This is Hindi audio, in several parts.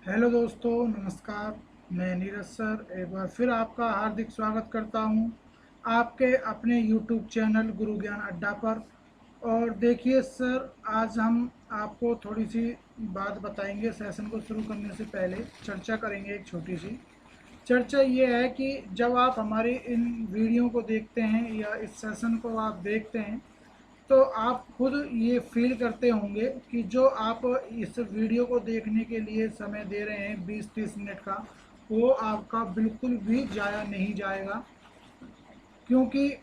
हेलो दोस्तों, नमस्कार। मैं नीरज सर एक बार फिर आपका हार्दिक स्वागत करता हूं आपके अपने यूट्यूब चैनल गुरु ज्ञान अड्डा पर। और देखिए सर, आज हम आपको थोड़ी सी बात बताएंगे। सेशन को शुरू करने से पहले चर्चा करेंगे। एक छोटी सी चर्चा ये है कि जब आप हमारी इन वीडियो को देखते हैं या इस सेशन को आप देखते हैं, तो आप खुद ये फील करते होंगे कि जो आप इस वीडियो को देखने के लिए समय दे रहे हैं 20-30 मिनट का, वो आपका बिल्कुल भी जाया नहीं जाएगा। क्योंकि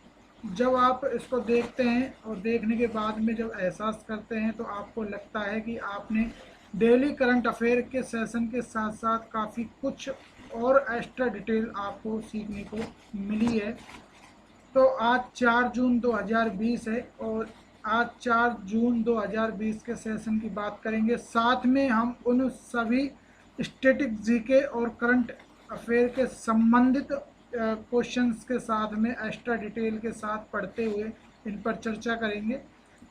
जब आप इसको देखते हैं और देखने के बाद में जब एहसास करते हैं, तो आपको लगता है कि आपने डेली करंट अफेयर के सेशन के साथ साथ काफ़ी कुछ और एक्स्ट्रा डिटेल आपको सीखने को मिली है। तो आज 4 जून 2020 है और आज 4 जून 2020 के सेशन की बात करेंगे। साथ में हम उन सभी स्टैटिक जीके और करंट अफेयर के संबंधित क्वेश्चंस के साथ में एक्स्ट्रा डिटेल के साथ पढ़ते हुए इन पर चर्चा करेंगे।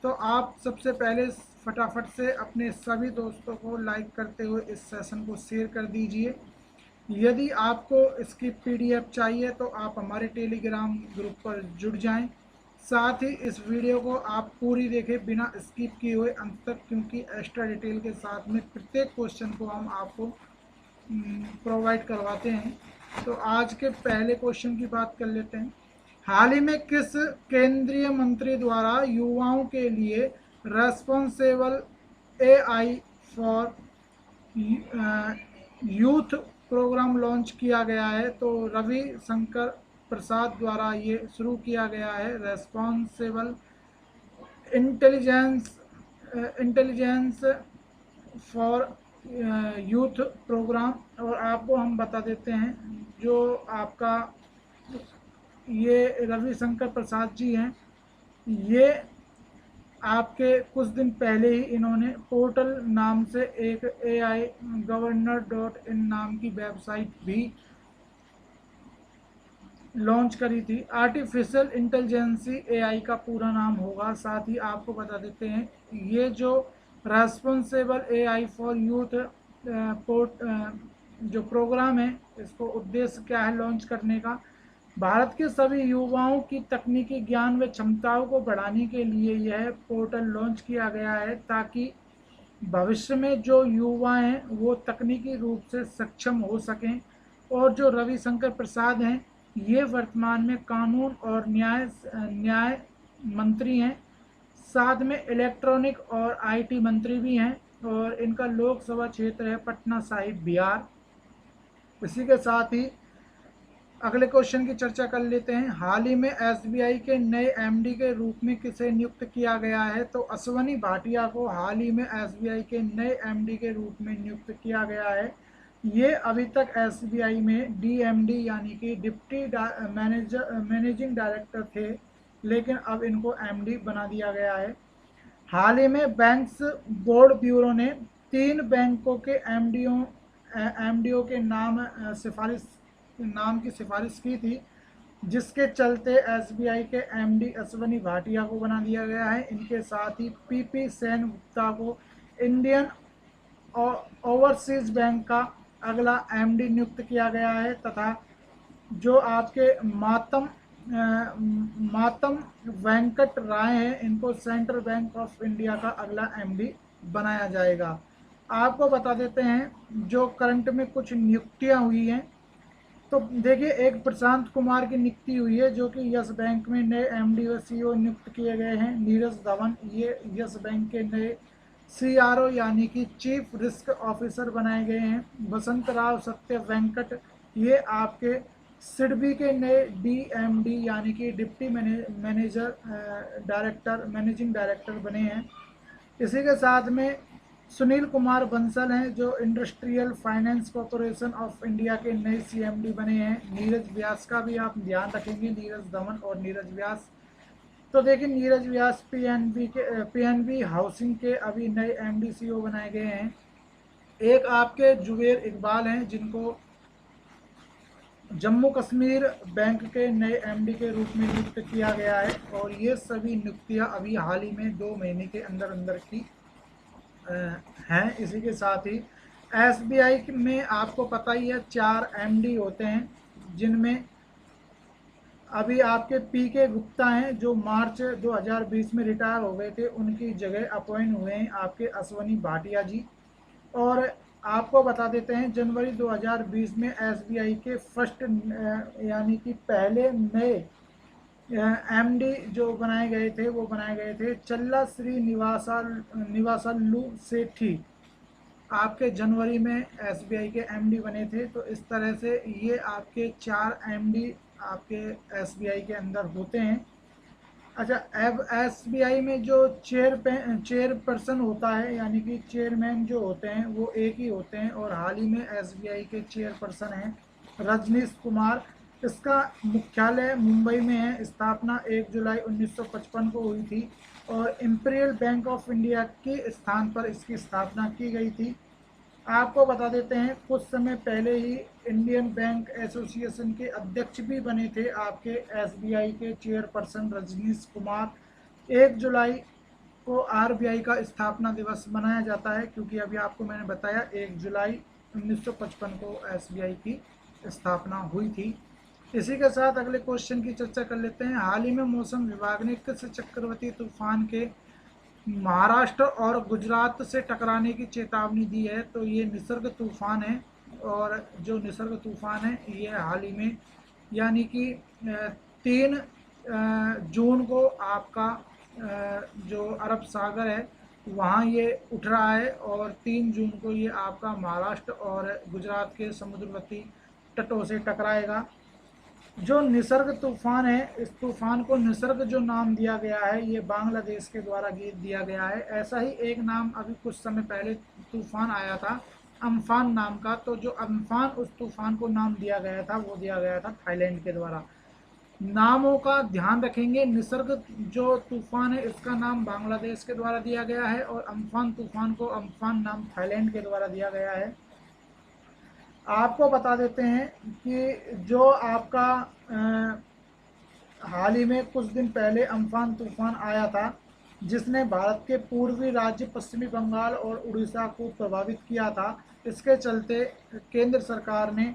तो आप सबसे पहले फटाफट से अपने सभी दोस्तों को लाइक करते हुए इस सेशन को शेयर कर दीजिए। यदि आपको इसकी पीडीएफ चाहिए तो आप हमारे टेलीग्राम ग्रुप पर जुड़ जाएं। साथ ही इस वीडियो को आप पूरी देखें बिना स्किप किए हुए अंत तक, क्योंकि एक्स्ट्रा डिटेल के साथ में प्रत्येक क्वेश्चन को हम आपको प्रोवाइड करवाते हैं। तो आज के पहले क्वेश्चन की बात कर लेते हैं। हाल ही में किस केंद्रीय मंत्री द्वारा युवाओं के लिए responsible AI for youth program launch किया गया है? तो रवि शंकर प्रसाद द्वारा ये शुरू किया गया है responsible intelligence intelligence for youth program. और आपको हम बता देते हैं, जो आपका ये रविशंकर प्रसाद जी हैं, ये आपके कुछ दिन पहले ही इन्होंने पोर्टल नाम से एक AI governor.in नाम की वेबसाइट भी लॉन्च करी थी। आर्टिफिशियल इंटेलिजेंसी AI का पूरा नाम होगा। साथ ही आपको बता देते हैं, ये जो responsible AI for youth port जो प्रोग्राम है, इसको उद्देश्य क्या है लॉन्च करने का? भारत के सभी युवाओं की तकनीकी ज्ञान व क्षमताओं को बढ़ाने के लिए यह पोर्टल लॉन्च किया गया है, ताकि भविष्य में जो युवा हैं वो तकनीकी रूप से सक्षम हो सकें। और जो रविशंकर प्रसाद हैं, ये वर्तमान में कानून और न्याय मंत्री हैं। साथ में इलेक्ट्रॉनिक और IT मंत्री भी हैं। और इनका लोकसभा क्षेत्र है पटना साहिब, बिहार। इसी के साथ ही अगले क्वेश्चन की चर्चा कर लेते हैं। हाल ही में SBI के नए MD के रूप में किसे नियुक्त किया गया है? तो अश्वनी भाटिया को हाल ही में SBI के नए MD के रूप में नियुक्त किया गया है। ये अभी तक SBI में DMD यानी कि डिप्टी मैनेजिंग डायरेक्टर थे, लेकिन अब इनको MD बना दिया गया है। हाल ही में बैंक्स बोर्ड ब्यूरो ने 3 बैंकों के MDO के नाम की सिफारिश की थी, जिसके चलते SBI के MD अश्वनी भाटिया को बना दिया गया है। इनके साथ ही PP सेन गुप्ता को इंडियन ओवरसीज बैंक का अगला MD नियुक्त किया गया है। तथा जो आपके मातम वेंकट राय हैं, इनको सेंट्रल बैंक ऑफ इंडिया का अगला MD बनाया जाएगा। आपको बता देते हैं जो करंट में कुछ नियुक्तियां हुई हैं। तो देखिए, एक प्रशांत कुमार की नियुक्ति हुई है, जो कि यस बैंक में नए MD व CEO नियुक्त किए गए हैं। नीरज धवन ये यस बैंक के नए CRO यानी कि चीफ रिस्क ऑफिसर बनाए गए हैं। वसंत राव सत्य वेंकट ये आपके सिडबी के नए DMD यानी कि डिप्टी मैनेजिंग डायरेक्टर बने हैं। इसी के साथ में सुनील कुमार बंसल हैं, जो industrial finance corporation of India के नए CMD बने हैं। नीरज व्यास का भी आप ध्यान रखेंगे, नीरज धवन और नीरज व्यास। तो देखिए, नीरज व्यास PNB हाउसिंग के अभी नए MD CEO बनाए गए हैं। एक आपके जुबेर इकबाल हैं, जिनको जम्मू कश्मीर बैंक के नए MD के रूप में नियुक्त किया गया है। और ये सभी नियुक्तियां अभी हाल ही में 2 महीने के अंदर अंदर की हैं। इसी के साथ ही एसबीआई में आपको पता ही है 4 एमडी होते हैं, जिनमें अभी आपके पी के गुप्ता हैं जो मार्च 2020 में रिटायर हो गए थे, उनकी जगह अपॉइंट हुए हैं आपके अश्वनी भाटिया जी। और आपको बता देते हैं जनवरी 2020 में एसबीआई के फर्स्ट यानी कि पहले नए एमडी जो बनाए गए थे वो बनाए गए थे चल्ला श्री निवासल्लू सेठी। आपके जनवरी में एसबीआई के एमडी बने थे। तो इस तरह से ये आपके 4 एमडी आपके एसबीआई के अंदर होते हैं। अच्छा, अब एसबीआई में जो चेयरपर्सन होता है यानी कि चेयरमैन जो होते हैं वो एक ही होते हैं, और हाल ही में एसबीआई के चेयरपर्सन हैं रजनीश कुमार। इसका मुख्यालय मुंबई में है। स्थापना 1 जुलाई 1955 को हुई थी और इंपीरियल बैंक ऑफ इंडिया के स्थान पर इसकी स्थापना की गई थी। आपको बता देते हैं कुछ समय पहले ही इंडियन बैंक एसोसिएशन के अध्यक्ष भी बने थे आपके एसबीआई के चेयरपर्सन रजनीश कुमार। 1 जुलाई को आरबीआई का स्थापना दिवस मनाया जाता है, क्योंकि अभी आपको मैंने बताया 1 जुलाई 1955 को एसबीआई की स्थापना हुई थी। इसी के साथ अगले क्वेश्चन की चर्चा कर लेते हैं। हाल ही में मौसम विभाग ने किस चक्रवाती तूफान के महाराष्ट्र और गुजरात से टकराने की चेतावनी दी है? तो ये निसर्ग तूफान है, और जो निसर्ग तूफान है ये हाल ही में यानी कि 3 जून को आपका जो अरब सागर है वहाँ ये उठ रहा है, और 3 जून को ये आपका महाराष्ट्र और गुजरात के समुद्रवर्ती तटों से टकराएगा। जो निसर्ग तूफान है, इस तूफान को निसर्ग जो नाम दिया गया है ये बांग्लादेश के द्वारा दिया गया है। ऐसा ही एक नाम अभी कुछ समय पहले तूफान आया था अम्फान नाम का। तो जो अम्फान उस तूफान को नाम दिया गया था वो दिया गया था थाईलैंड के द्वारा। नामों का ध्यान रखेंगे। निसर्ग जो तूफान है इसका नाम बांग्लादेश के द्वारा दिया गया है, और अम्फान तूफान को अम्फान नाम थाईलैंड के द्वारा दिया गया है। आपको बता देते हैं कि जो आपका हाल ही में कुछ दिन पहले अम्फान तूफान आया था, जिसने भारत के पूर्वी राज्य पश्चिमी बंगाल और उड़ीसा को प्रभावित किया था। इसके चलते केंद्र सरकार ने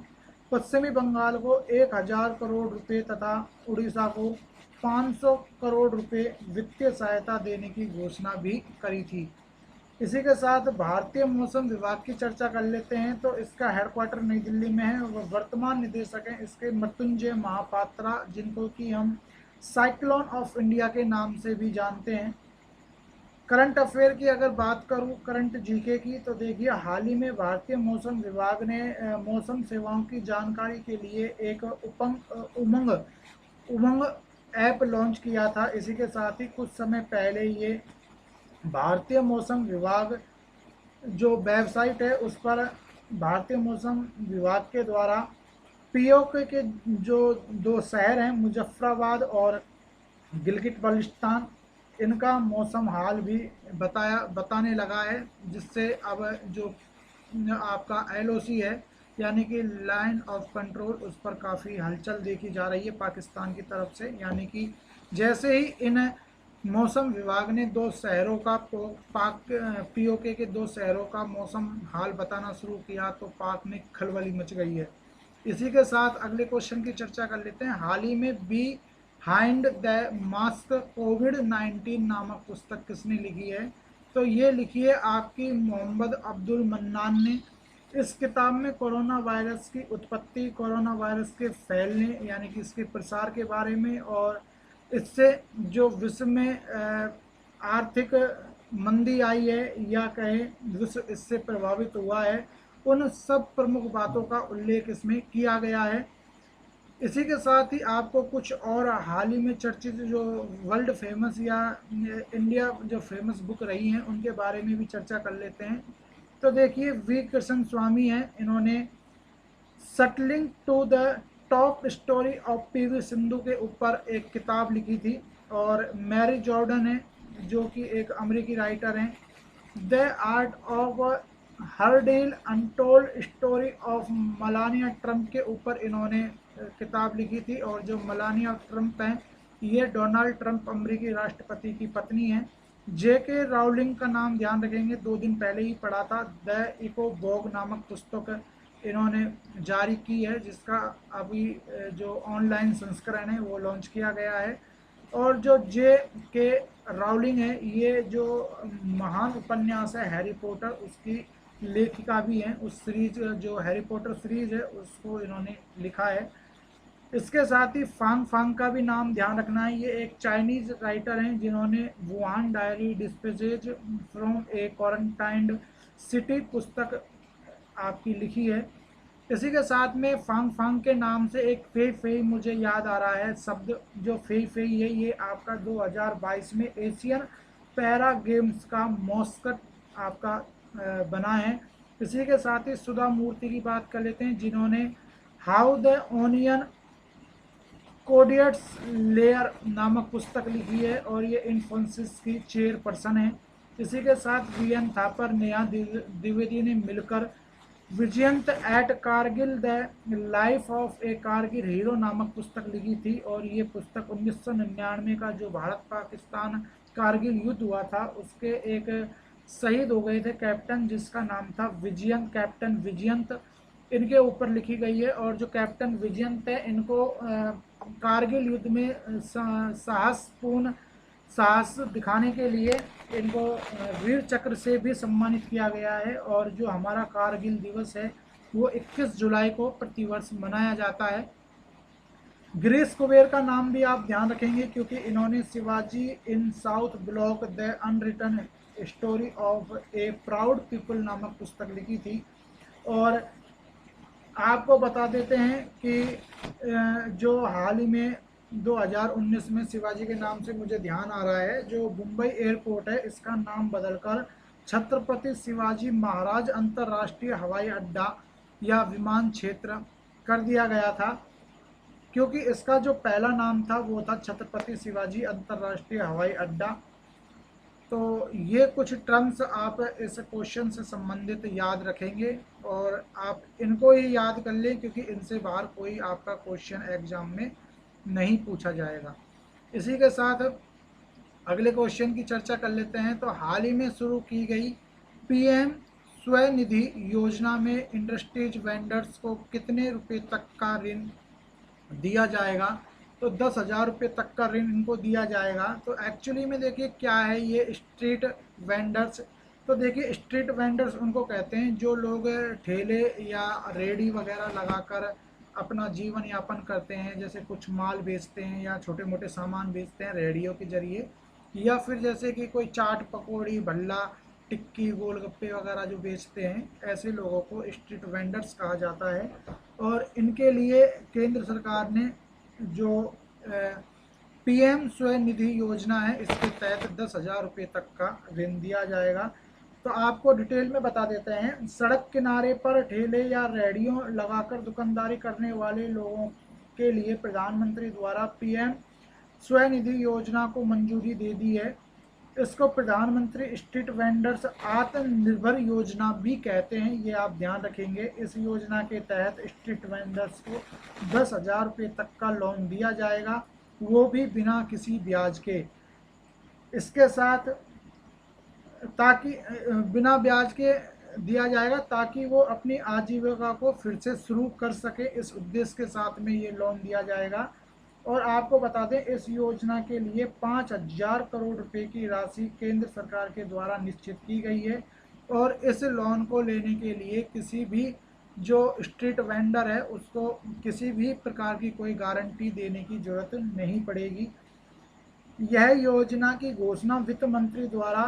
पश्चिमी बंगाल को 1000 करोड़ रुपए तथा उड़ीसा को 500 करोड़ रुपए वित्तीय सहायता देने की घोषणा भी करी थी। इसी के साथ भारतीय मौसम विभाग की चर्चा कर लेते हैं। तो इसका हेडक्वार्टर नई दिल्ली में है। वह वर्तमान निदेशक हैं इसके मृत्युंजय महापात्रा, जिनको कि हम साइक्लोन ऑफ इंडिया के नाम से भी जानते हैं। करंट अफेयर की अगर बात करूं, करंट जीके की, तो देखिए हाल ही में भारतीय मौसम विभाग ने मौसम सेवाओं की जानकारी के लिए एक उमंग उमंग ऐप लॉन्च किया था। इसी के साथ ही कुछ समय पहले ये भारतीय मौसम विभाग जो वेबसाइट है उस पर भारतीय मौसम विभाग के द्वारा पीओके के जो 2 शहर हैं मुजफ्फराबाद और गिलगित बल्टिस्तान, इनका मौसम हाल भी बताने लगा है, जिससे अब जो आपका एलओसी है यानी कि लाइन ऑफ कंट्रोल, उस पर काफ़ी हलचल देखी जा रही है पाकिस्तान की तरफ से। यानी कि जैसे ही इन मौसम विभाग ने 2 शहरों का पाक पीओके के 2 शहरों का मौसम हाल बताना शुरू किया तो पाक में खलबली मच गई है। इसी के साथ अगले क्वेश्चन की चर्चा कर लेते हैं। हाल ही में बी हाइंड द मास्क कोविड-19 नामक पुस्तक किसने लिखी है? तो ये लिखी है आपकी मोहम्मद अब्दुल मन्नान ने। इस किताब में कोरोना वायरस की उत्पत्ति, कोरोना वायरस के फैलने यानी कि इसके प्रसार के बारे में, और इससे जो विश्व में आर्थिक मंदी आई है या कहें विश्व इससे प्रभावित हुआ है, उन सब प्रमुख बातों का उल्लेख इसमें किया गया है। इसी के साथ ही आपको कुछ और हाल ही में चर्चित जो वर्ल्ड फेमस या इंडिया जो फेमस बुक रही हैं उनके बारे में भी चर्चा कर लेते हैं। तो देखिए वी कृष्ण स्वामी हैं, इन्होंने shuttling to the top story of P V Sindhu के ऊपर एक किताब लिखी थी। और मैरी जॉर्डन है जो कि एक अमेरिकी राइटर हैं, the art of her deal untold story of Melania Trump के ऊपर इन्होंने किताब लिखी थी। और जो मलानिया ट्रंप हैं ये डोनाल्ड ट्रंप अमेरिकी राष्ट्रपति की पत्नी हैं। जेके राउलिंग का नाम ध्यान रखेंगे, 2 दिन पहले ही पढ़ा था। द इको बॉग नामक पुस्तक इन्होंने जारी की है, जिसका अभी जो ऑनलाइन संस्करण है वो लॉन्च किया गया है। और जो जे के राउलिंग है, ये जो महान उपन्यास है हैरी पॉटर, उसकी लेखिका भी हैं। उस सीरीज जो हैरी पॉटर सीरीज है उसको इन्होंने लिखा है। इसके साथ ही फांग फांग का भी नाम ध्यान रखना है। ये एक चाइनीज राइटर हैं जिन्होंने Wuhan diary dispatches from a quarantined city पुस्तक आपकी लिखी है। इसी के साथ में फांग फांग के नाम से एक फेई फेई मुझे याद आ रहा है शब्द। जो फेई फेई है ये आपका 2022 में एशियन पैरा गेम्स का मॉस्कट आपका बना है। इसी के साथ ही सुधा मूर्ति की बात कर लेते हैं, जिन्होंने हाउ द ओनियन कोडियट्स लेयर नामक पुस्तक लिखी है और ये इन्फोसिस की चेयरपर्सन है। इसी के साथ वी एन थापर, नेहा द्विवेदी ने मिलकर Vijyant at Kargil the life of a Kargil hero नामक पुस्तक लिखी थी। और ये पुस्तक 1999 का जो भारत पाकिस्तान कारगिल युद्ध हुआ था उसके एक शहीद हो गए थे कैप्टन, जिसका नाम था विजयंत, कैप्टन विजयंत, इनके ऊपर लिखी गई है। और जो कैप्टन विजयंत है इनको कारगिल युद्ध में साहसपूर्ण साहस दिखाने के लिए इनको वीर चक्र से भी सम्मानित किया गया है। और जो हमारा कारगिल दिवस है वो 21 जुलाई को प्रतिवर्ष मनाया जाता है। गिरीश कुबेर का नाम भी आप ध्यान रखेंगे, क्योंकि इन्होंने Shivaji in South Block the unwritten story of a proud people नामक पुस्तक लिखी थी। और आपको बता देते हैं कि जो हाल ही में 2019 में शिवाजी के नाम से मुझे ध्यान आ रहा है, जो मुंबई एयरपोर्ट है इसका नाम बदलकर छत्रपति शिवाजी महाराज अंतर्राष्ट्रीय हवाई अड्डा या विमान क्षेत्र कर दिया गया था, क्योंकि इसका जो पहला नाम था वो था छत्रपति शिवाजी अंतर्राष्ट्रीय हवाई अड्डा। तो ये कुछ टर्म्स आप इस क्वेश्चन से संबंधित याद रखेंगे और आप इनको ही याद कर लें, क्योंकि इनसे बाहर कोई आपका क्वेश्चन एग्जाम में नहीं पूछा जाएगा। इसी के साथ अगले क्वेश्चन की चर्चा कर लेते हैं। तो हाल ही में शुरू की गई पीएम स्वनिधि योजना में इंडस्ट्रीज वेंडर्स को कितने रुपए तक का ऋण दिया जाएगा? तो 10,000 रुपये तक का ऋण इनको दिया जाएगा। तो एक्चुअली में देखिए क्या है ये स्ट्रीट वेंडर्स। तो देखिए स्ट्रीट वेंडर्स उनको कहते हैं जो लोग ठेले या रेडी वगैरह लगाकर अपना जीवन यापन करते हैं, जैसे कुछ माल बेचते हैं या छोटे मोटे सामान बेचते हैं रेडियो के जरिए, या फिर जैसे कि कोई चाट पकौड़ी भल्ला टिक्की गोलगप्पे वगैरह जो बेचते हैं, ऐसे लोगों को स्ट्रीट वेंडर्स कहा जाता है। और इनके लिए केंद्र सरकार ने जो पीएम स्वनिधि योजना है इसके तहत 10,000 रुपये तक का ऋण दिया जाएगा। तो आपको डिटेल में बता देते हैं। सड़क किनारे पर ठेले या रेहड़ियों लगाकर दुकानदारी करने वाले लोगों के लिए प्रधानमंत्री द्वारा पीएम स्वनिधि योजना को मंजूरी दे दी है। इसको प्रधानमंत्री स्ट्रीट वेंडर्स आत्मनिर्भर योजना भी कहते हैं, ये आप ध्यान रखेंगे। इस योजना के तहत स्ट्रीट वेंडर्स को 10,000 रुपये तक का लोन दिया जाएगा, वो भी बिना किसी ब्याज के। इसके साथ ताकि बिना ब्याज के दिया जाएगा ताकि वो अपनी आजीविका को फिर से शुरू कर सके, इस उद्देश्य के साथ में ये लोन दिया जाएगा। और आपको बता दें इस योजना के लिए 5,000 करोड़ रुपए की राशि केंद्र सरकार के द्वारा निश्चित की गई है। और इस लोन को लेने के लिए किसी भी जो स्ट्रीट वेंडर है उसको किसी भी प्रकार की कोई गारंटी देने की जरूरत नहीं पड़ेगी। यह योजना की घोषणा वित्त मंत्री द्वारा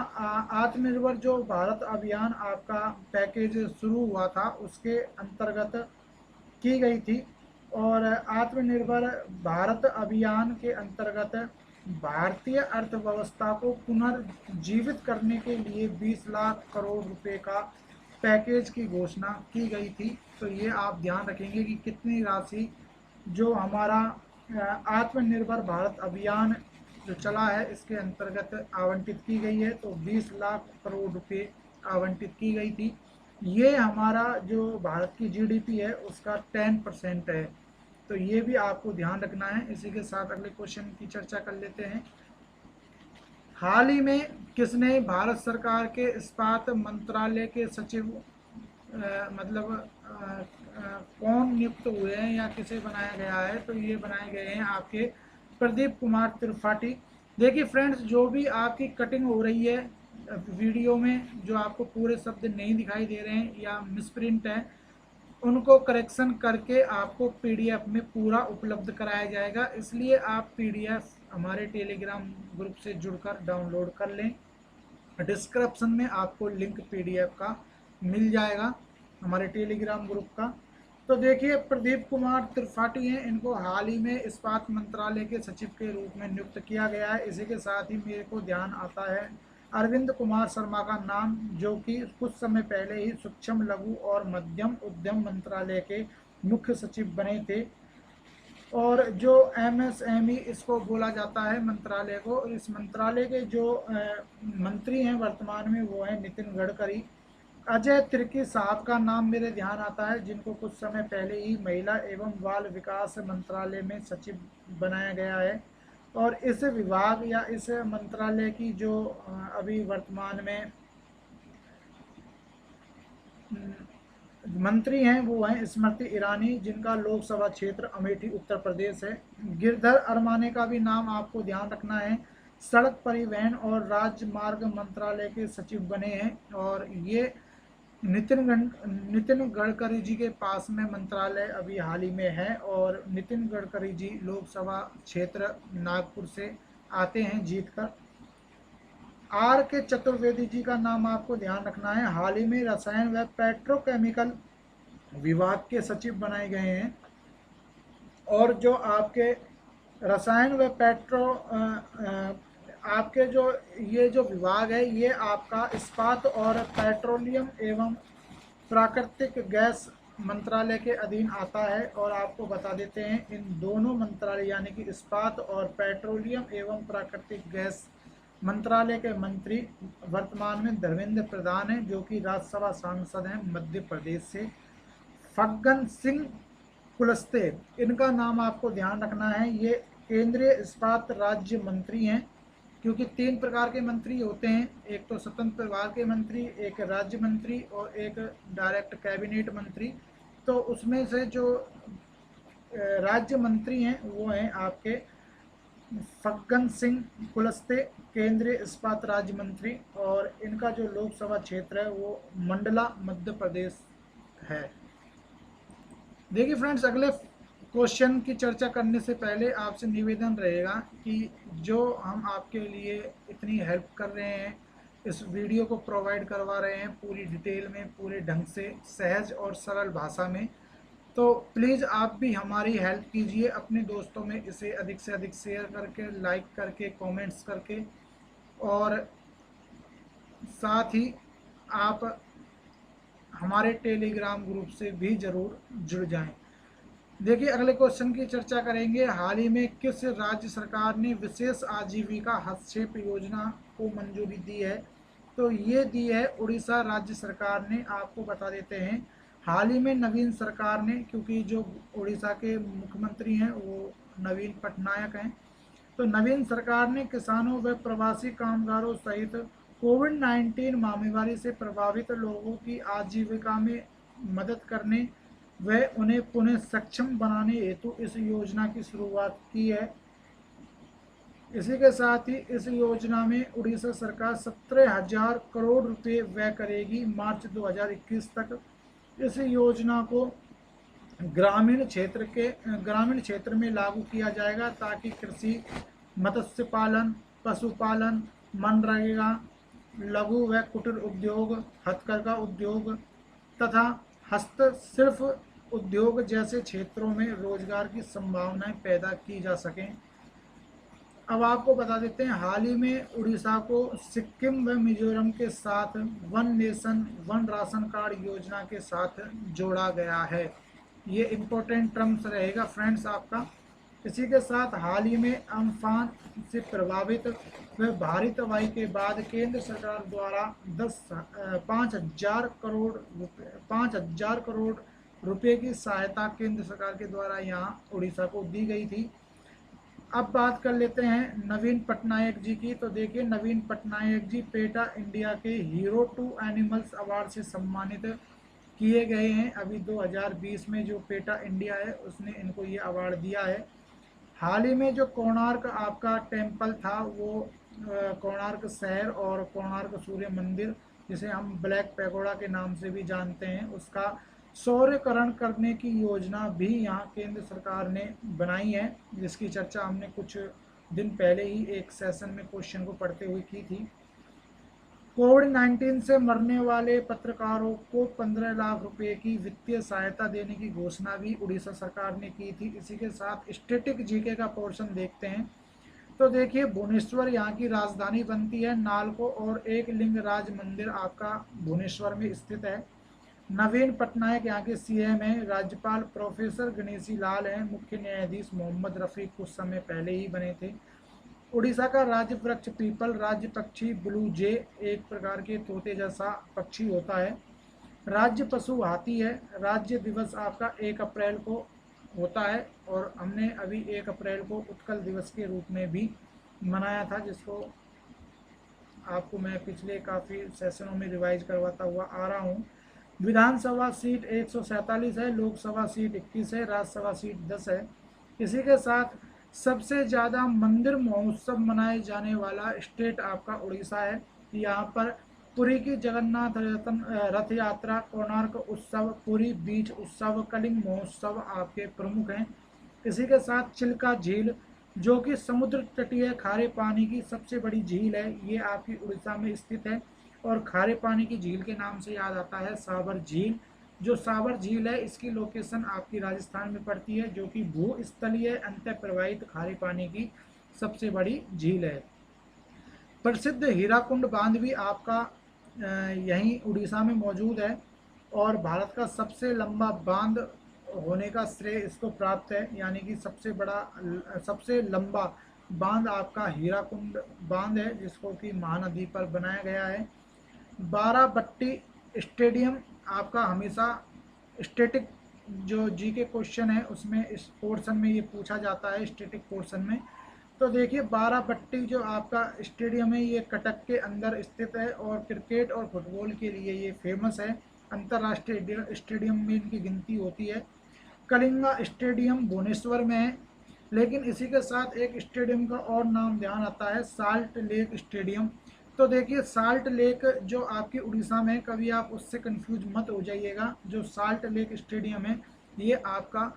आत्मनिर्भर जो भारत अभियान आपका पैकेज शुरू हुआ था उसके अंतर्गत की गई थी। और आत्मनिर्भर भारत अभियान के अंतर्गत भारतीय अर्थव्यवस्था को पुनर्जीवित करने के लिए 20 लाख करोड़ रुपए का पैकेज की घोषणा की गई थी। तो ये आप ध्यान रखेंगे कि कितनी राशि जो हमारा आत्मनिर्भर भारत अभियान जो चला है इसके अंतर्गत आवंटित की गई है। तो 20 लाख करोड़ रुपए आवंटित की गई थी। ये हमारा जो भारत की जीडीपी है उसका 10% है। तो ये भी आपको ध्यान रखना है। इसी के साथ अगले क्वेश्चन की चर्चा कर लेते हैं। हाल ही में किसने भारत सरकार के इस्पात मंत्रालय के सचिव मतलब कौन नियुक्त हुए हैं या किसे बनाया गया है, तो ये बनाए गए हैं आपके प्रदीप कुमार त्रिपाठी। देखिए फ्रेंड्स, जो भी आपकी कटिंग हो रही है वीडियो में, जो आपको पूरे शब्द नहीं दिखाई दे रहे हैं या मिसप्रिंट है, उनको करेक्शन करके आपको पीडीएफ में पूरा उपलब्ध कराया जाएगा। इसलिए आप पीडीएफ हमारे टेलीग्राम ग्रुप से जुड़कर डाउनलोड कर लें। डिस्क्रिप्शन में आपको लिंक पीडीएफ का मिल जाएगा हमारे टेलीग्राम ग्रुप का। तो देखिए, प्रदीप कुमार त्रिपाठी हैं, इनको हाल ही में इस्पात मंत्रालय के सचिव के रूप में नियुक्त किया गया है। इसी के साथ ही मेरे को ध्यान आता है अरविंद कुमार शर्मा का नाम, जो कि कुछ समय पहले ही सूक्ष्म लघु और मध्यम उद्यम मंत्रालय के मुख्य सचिव बने थे। और जो एमएसएमई इसको बोला जाता है मंत्रालय को, और इस मंत्रालय के जो मंत्री हैं वर्तमान में, वो हैं नितिन गडकरी। अजय तिर्की साहब का नाम मेरे ध्यान आता है, जिनको कुछ समय पहले ही महिला एवं बाल विकास मंत्रालय में सचिव बनाया गया है। और इस विभाग या इस मंत्रालय की जो अभी वर्तमान में मंत्री हैं, वो हैं स्मृति ईरानी, जिनका लोकसभा क्षेत्र अमेठी उत्तर प्रदेश है। गिरधर अरमाने का भी नाम आपको ध्यान रखना है, सड़क परिवहन और राजमार्ग मंत्रालय के सचिव बने हैं। और ये नितिन गडकरी जी के पास में मंत्रालय अभी हाल ही में है। और नितिन गडकरी जी लोकसभा क्षेत्र नागपुर से आते हैं जीतकर। आर के चतुर्वेदी जी का नाम आपको ध्यान रखना है, हाल ही में रसायन व पेट्रोकेमिकल विभाग के सचिव बनाए गए हैं। और जो आपके रसायन व आपके जो ये जो विभाग है, ये आपका इस्पात और पेट्रोलियम एवं प्राकृतिक गैस मंत्रालय के अधीन आता है। और आपको बता देते हैं, इन दोनों मंत्रालय यानी कि इस्पात और पेट्रोलियम एवं प्राकृतिक गैस मंत्रालय के मंत्री वर्तमान में धर्मेंद्र प्रधान हैं, जो कि राज्यसभा सांसद हैं मध्य प्रदेश से। फग्गन सिंह कुलस्ते, इनका नाम आपको ध्यान रखना है, ये केंद्रीय इस्पात राज्य मंत्री हैं। क्योंकि तीन प्रकार के मंत्री होते हैं, एक तो स्वतंत्र विभाग के मंत्री, एक राज्य मंत्री और एक डायरेक्ट कैबिनेट मंत्री। तो उसमें से जो राज्य मंत्री हैं वो हैं आपके फग्गन सिंह कुलस्ते, केंद्रीय इस्पात राज्य मंत्री। और इनका जो लोकसभा क्षेत्र है वो मंडला मध्य प्रदेश है। देखिए फ्रेंड्स, अगले क्वेश्चन की चर्चा करने से पहले आपसे निवेदन रहेगा कि जो हम आपके लिए इतनी हेल्प कर रहे हैं, इस वीडियो को प्रोवाइड करवा रहे हैं पूरी डिटेल में, पूरे ढंग से, सहज और सरल भाषा में, तो प्लीज़ आप भी हमारी हेल्प कीजिए अपने दोस्तों में इसे अधिक से अधिक शेयर करके, लाइक करके, कमेंट्स करके। और साथ ही आप हमारे टेलीग्राम ग्रुप से भी ज़रूर जुड़ जाएं। देखिए, अगले क्वेश्चन की चर्चा करेंगे। हाल ही में किस राज्य सरकार ने विशेष आजीविका हस्तक्षेप योजना को मंजूरी दी है? तो ये दी है उड़ीसा राज्य सरकार ने। आपको बता देते हैं, हाल ही में नवीन सरकार ने, क्योंकि जो उड़ीसा के मुख्यमंत्री हैं वो नवीन पटनायक हैं, तो नवीन सरकार ने किसानों व प्रवासी कामगारों सहित कोविड-19 महामारी से प्रभावित लोगों की आजीविका में मदद करने व उन्हें पुनः सक्षम बनाने हेतु इस योजना की शुरुआत की है। इसी के साथ ही इस योजना में उड़ीसा सरकार 17,000 करोड़ रुपए व्यय करेगी मार्च 2021 तक। इस योजना को ग्रामीण क्षेत्र में लागू किया जाएगा, ताकि कृषि, मत्स्य पालन, पशुपालन, मनरेगा, लघु व कुटीर उद्योग, हथकरघा उद्योग तथा हस्तशिल्प उद्योग जैसे क्षेत्रों में रोजगार की संभावनाएं पैदा की जा सकें। अब आपको बता देते हैं, हाल ही में उड़ीसा को सिक्किम व मिजोरम के साथ one nation one ration card योजना के साथ जोड़ा गया है। ये इम्पोर्टेंट टर्म्स रहेगा फ्रेंड्स आपका। इसी के साथ हाल ही में अम्फान से प्रभावित व भारी तबाही के बाद केंद्र सरकार द्वारा 5,000 करोड़ रुपए की सहायता केंद्र सरकार के द्वारा यहाँ उड़ीसा को दी गई थी। अब बात कर लेते हैं नवीन पटनायक जी की। तो देखिए नवीन पटनायक जी पेटा इंडिया के हीरो टू एनिमल्स अवार्ड से सम्मानित किए गए हैं। अभी 2020 में जो पेटा इंडिया है उसने इनको ये अवार्ड दिया है। हाल ही में जो कोणार्क आपका टेम्पल था वो कोणार्क शहर और कोणार्क सूर्य मंदिर, जिसे हम ब्लैक पैगोडा के नाम से भी जानते हैं, उसका सौर्यकरण करने की योजना भी यहाँ केंद्र सरकार ने बनाई है, जिसकी चर्चा हमने कुछ दिन पहले ही एक सेशन में क्वेश्चन को पढ़ते हुए की थी। कोविड-19 से मरने वाले पत्रकारों को 15 लाख रुपए की वित्तीय सहायता देने की घोषणा भी उड़ीसा सरकार ने की थी। इसी के साथ स्टैटिक जीके का पोर्शन देखते हैं। तो देखिए भुवनेश्वर यहाँ की राजधानी बनती है। नालको और एक लिंगराज मंदिर आपका भुवनेश्वर में स्थित है। नवीन पटनायक यहाँ के सीएम हैं। राज्यपाल प्रोफेसर गणेशी लाल हैं। मुख्य न्यायाधीश मोहम्मद रफीक कुछ समय पहले ही बने थे। उड़ीसा का राज्य वृक्ष पीपल, राज्य पक्षी ब्लू जे, एक प्रकार के तोते जैसा पक्षी होता है। राज्य पशु हाथी है। राज्य दिवस आपका 1 अप्रैल को होता है और हमने अभी 1 अप्रैल को उत्कल दिवस के रूप में भी मनाया था, जिसको आपको मैं पिछले काफ़ी सेशनों में रिवाइज करवाता हुआ आ रहा हूँ। विधानसभा सीट 147 है, लोकसभा सीट 21 है, राज्यसभा सीट 10 है। इसी के साथ सबसे ज़्यादा मंदिर महोत्सव मनाए जाने वाला स्टेट आपका उड़ीसा है। यहाँ पर पुरी की जगन्नाथ रथ यात्रा, कोणार्क उत्सव, पुरी बीच उत्सव, कलिंग महोत्सव आपके प्रमुख हैं। इसी के साथ चिल्का झील, जो कि समुद्र तटीय खारे पानी की सबसे बड़ी झील है, ये आपकी उड़ीसा में स्थित है। और खारे पानी की झील के नाम से याद आता है साबर झील। जो साबर झील है इसकी लोकेशन आपकी राजस्थान में पड़ती है, जो कि भूस्थलीय अंतः प्रवाहित खारे पानी की सबसे बड़ी झील है। प्रसिद्ध हीराकुंड बांध भी आपका यहीं उड़ीसा में मौजूद है और भारत का सबसे लंबा बांध होने का श्रेय इसको प्राप्त है। यानी कि सबसे लंबा बांध आपका हीराकुंड बांध है, जिसको कि महानदी पर बनाया गया है। बाराबट्टी स्टेडियम आपका हमेशा स्टैटिक जो जी के क्वेश्चन है उसमें इस पोर्शन में ये पूछा जाता है, स्टैटिक पोर्शन में। तो देखिए बाराबट्टी जो आपका स्टेडियम है ये कटक के अंदर स्थित है और क्रिकेट और फुटबॉल के लिए ये फेमस है। अंतर्राष्ट्रीय स्टेडियम में इनकी गिनती होती है। कलिंगा स्टेडियम भुवनेश्वर में है, लेकिन इसी के साथ एक स्टेडियम का और नाम ध्यान आता है, साल्ट लेक स्टेडियम। तो देखिए साल्ट लेक जो आपकी उड़ीसा में, कभी आप उससे कंफ्यूज मत हो जाइएगा। जो साल्ट लेक स्टेडियम है ये आपका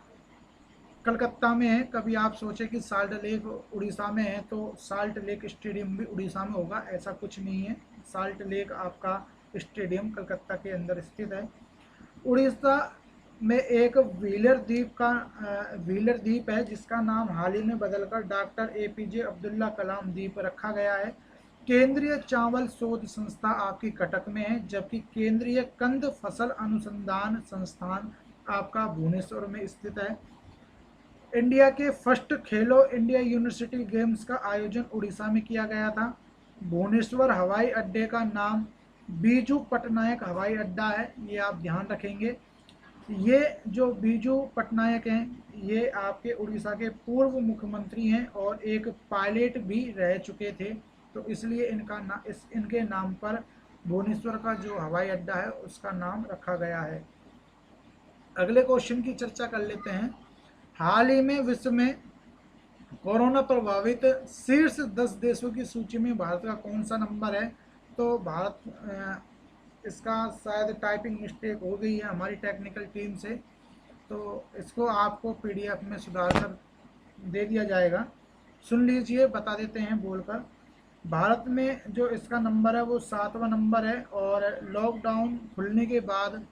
कलकत्ता में है। कभी आप सोचे कि साल्ट लेक उड़ीसा में है तो साल्ट लेक स्टेडियम भी उड़ीसा में होगा, ऐसा कुछ नहीं है। साल्ट लेक आपका स्टेडियम कलकत्ता के अंदर स्थित है। उड़ीसा में एक व्हीलर द्वीप है, जिसका नाम हाल ही में बदलकर डॉक्टर एपीजे अब्दुल्ला कलाम द्वीप रखा गया है। केंद्रीय चावल शोध संस्था आपकी कटक में है, जबकि केंद्रीय कंद फसल अनुसंधान संस्थान आपका भुवनेश्वर में स्थित है। इंडिया के फर्स्ट खेलो इंडिया यूनिवर्सिटी गेम्स का आयोजन उड़ीसा में किया गया था। भुवनेश्वर हवाई अड्डे का नाम बीजू पटनायक हवाई अड्डा है, ये आप ध्यान रखेंगे। ये जो बीजू पटनायक हैं ये आपके उड़ीसा के पूर्व मुख्यमंत्री हैं और एक पायलट भी रह चुके थे, तो इसलिए इनके नाम पर भुवनेश्वर का जो हवाई अड्डा है उसका नाम रखा गया है। अगले क्वेश्चन की चर्चा कर लेते हैं। हाल ही में विश्व में कोरोना प्रभावित शीर्ष 10 देशों की सूची में भारत का कौन सा नंबर है? तो भारत इसका शायद टाइपिंग मिस्टेक हो गई है हमारी टेक्निकल टीम से, तो इसको आपको पीडीएफ में सुधार कर दे दिया जाएगा। सुन लीजिए, बता देते हैं बोलकर। भारत में जो इसका नंबर है वो 7वां नंबर है और लॉकडाउन खुलने के बाद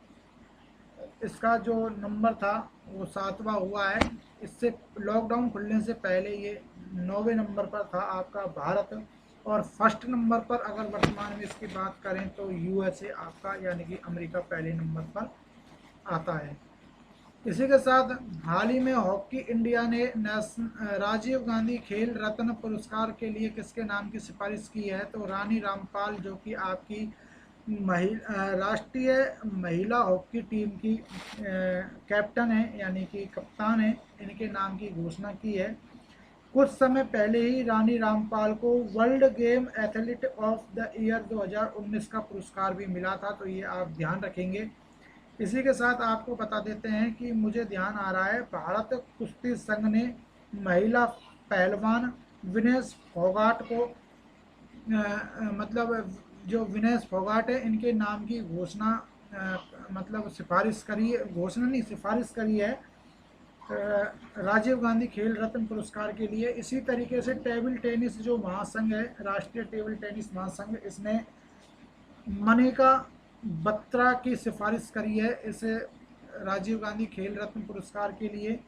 इसका जो नंबर था वो 7वां हुआ है। इससे लॉकडाउन खुलने से पहले ये 9वें नंबर पर था आपका भारत। और फर्स्ट नंबर पर अगर वर्तमान में इसकी बात करें तो यूएसए आपका यानी कि अमेरिका पहले नंबर पर आता है। इसी के साथ हाल ही में हॉकी इंडिया ने राजीव गांधी खेल रत्न पुरस्कार के लिए किसके नाम की सिफारिश की है? तो रानी रामपाल, जो कि आपकी राष्ट्रीय महिला हॉकी टीम की कैप्टन है यानी कि कप्तान है, इनके नाम की घोषणा की है। कुछ समय पहले ही रानी रामपाल को world game athlete of the year 2019 का पुरस्कार भी मिला था, तो ये आप ध्यान रखेंगे। इसी के साथ आपको बता देते हैं कि मुझे ध्यान आ रहा है, भारत कुश्ती संघ ने महिला पहलवान विनेश फोगाट को मतलब जो विनेश फोगाट है इनके नाम की घोषणा मतलब सिफारिश करी है, घोषणा नहीं सिफारिश करी है राजीव गांधी खेल रत्न पुरस्कार के लिए। इसी तरीके से टेबल टेनिस जो महासंघ है, राष्ट्रीय टेबल टेनिस महासंघ, इसने मनिका बत्रा की सिफारिश करी है इसे राजीव गांधी खेल रत्न पुरस्कार के लिए।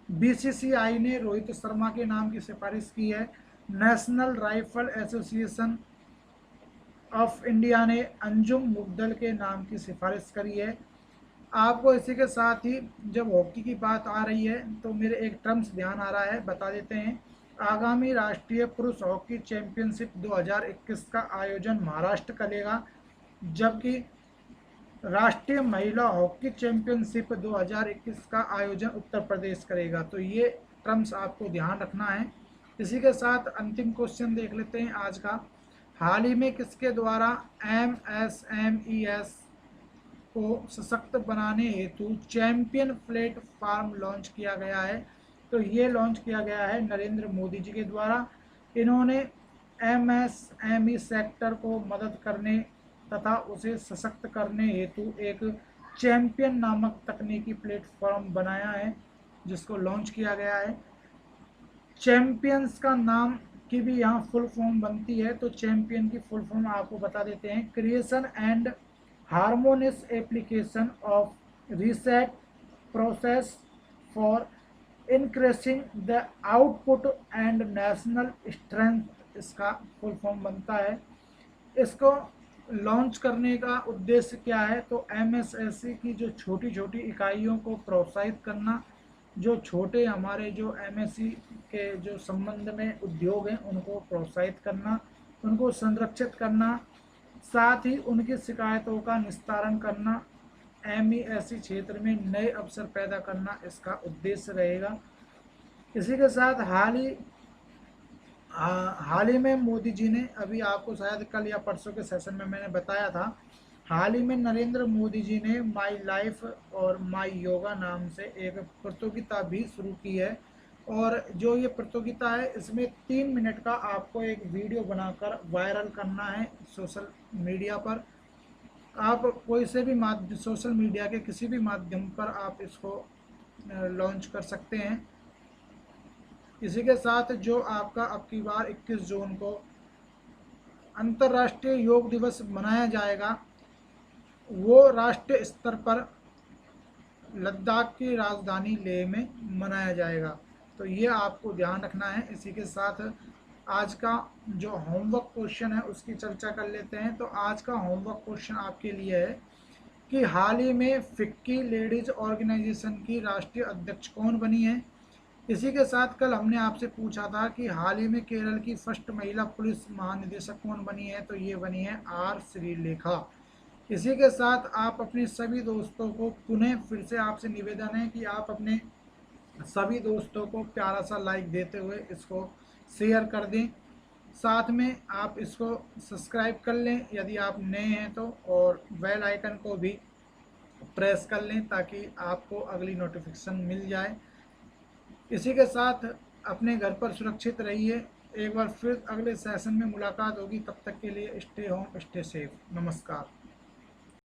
बीसीसीआई ने रोहित शर्मा के नाम की सिफारिश की है। National rifle association of India ने अंजुम मुग्दल के नाम की सिफारिश करी है। आपको इसी के साथ ही जब हॉकी की बात आ रही है तो मेरे एक टर्म्स ध्यान आ रहा है, बता देते हैं। आगामी राष्ट्रीय पुरुष हॉकी चैंपियनशिप 2021 का आयोजन महाराष्ट्र करेगा, जबकि राष्ट्रीय महिला हॉकी चैंपियनशिप 2021 का आयोजन उत्तर प्रदेश करेगा। तो ये टर्म्स आपको ध्यान रखना है। इसी के साथ अंतिम क्वेश्चन देख लेते हैं आज का। हाल ही में किसके द्वारा MSMES को सशक्त बनाने हेतु चैंपियन प्लेटफॉर्म लॉन्च किया गया है? तो ये लॉन्च किया गया है नरेंद्र मोदी जी के द्वारा। इन्होंने MSME सेक्टर को मदद करने तथा उसे सशक्त करने हेतु एक चैंपियन नामक तकनीकी प्लेटफॉर्म बनाया है, जिसको लॉन्च किया गया है। चैंपियंस का नाम की भी यहाँ फुल फॉर्म बनती है, तो चैंपियन की फुल फॉर्म आपको बता देते हैं। Creation and harmonious application of reset process for increasing the output and national strength, इसका फुल फॉर्म बनता है। इसको लॉन्च करने का उद्देश्य क्या है? तो MSSE की जो छोटी छोटी इकाइयों को प्रोत्साहित करना, जो छोटे हमारे जो MSE के जो संबंध में उद्योग हैं उनको प्रोत्साहित करना, उनको संरक्षित करना, साथ ही उनकी शिकायतों का निस्तारण करना, MESE क्षेत्र में नए अवसर पैदा करना इसका उद्देश्य रहेगा। इसी के साथ हाल ही में मोदी जी ने, अभी आपको शायद कल या परसों के सेशन में मैंने बताया था, हाल ही में नरेंद्र मोदी जी ने माई लाइफ और माई योगा नाम से एक प्रतियोगिता भी शुरू की है। और जो ये प्रतियोगिता है इसमें 3 मिनट का आपको एक वीडियो बनाकर वायरल करना है सोशल मीडिया पर। आप कोई से भी माध्यम, सोशल मीडिया के किसी भी माध्यम पर आप इसको लॉन्च कर सकते हैं। इसी के साथ जो आपका अब की बार 21 जून को अंतर्राष्ट्रीय योग दिवस मनाया जाएगा, वो राष्ट्रीय स्तर पर लद्दाख की राजधानी लेह में मनाया जाएगा। तो ये आपको ध्यान रखना है। इसी के साथ आज का जो होमवर्क क्वेश्चन है उसकी चर्चा कर लेते हैं। तो आज का होमवर्क क्वेश्चन आपके लिए है कि हाल ही में फिक्की लेडीज ऑर्गेनाइजेशन की राष्ट्रीय अध्यक्ष कौन बनी है? इसी के साथ कल हमने आपसे पूछा था कि हाल ही में केरल की फर्स्ट महिला पुलिस महानिदेशक कौन बनी है? तो ये बनी है R श्रीलेखा। इसी के साथ आप अपने सभी दोस्तों को पुनः फिर से आपसे निवेदन है कि आप अपने सभी दोस्तों को प्यारा सा लाइक देते हुए इसको शेयर कर दें। साथ में आप इसको सब्सक्राइब कर लें यदि आप नए हैं तो, और बेल आइकन को भी प्रेस कर लें ताकि आपको अगली नोटिफिकेशन मिल जाए। इसी के साथ अपने घर पर सुरक्षित रहिए। एक बार फिर अगले सेशन में मुलाकात होगी, तब तक के लिए स्टे होम स्टे सेफ। नमस्कार।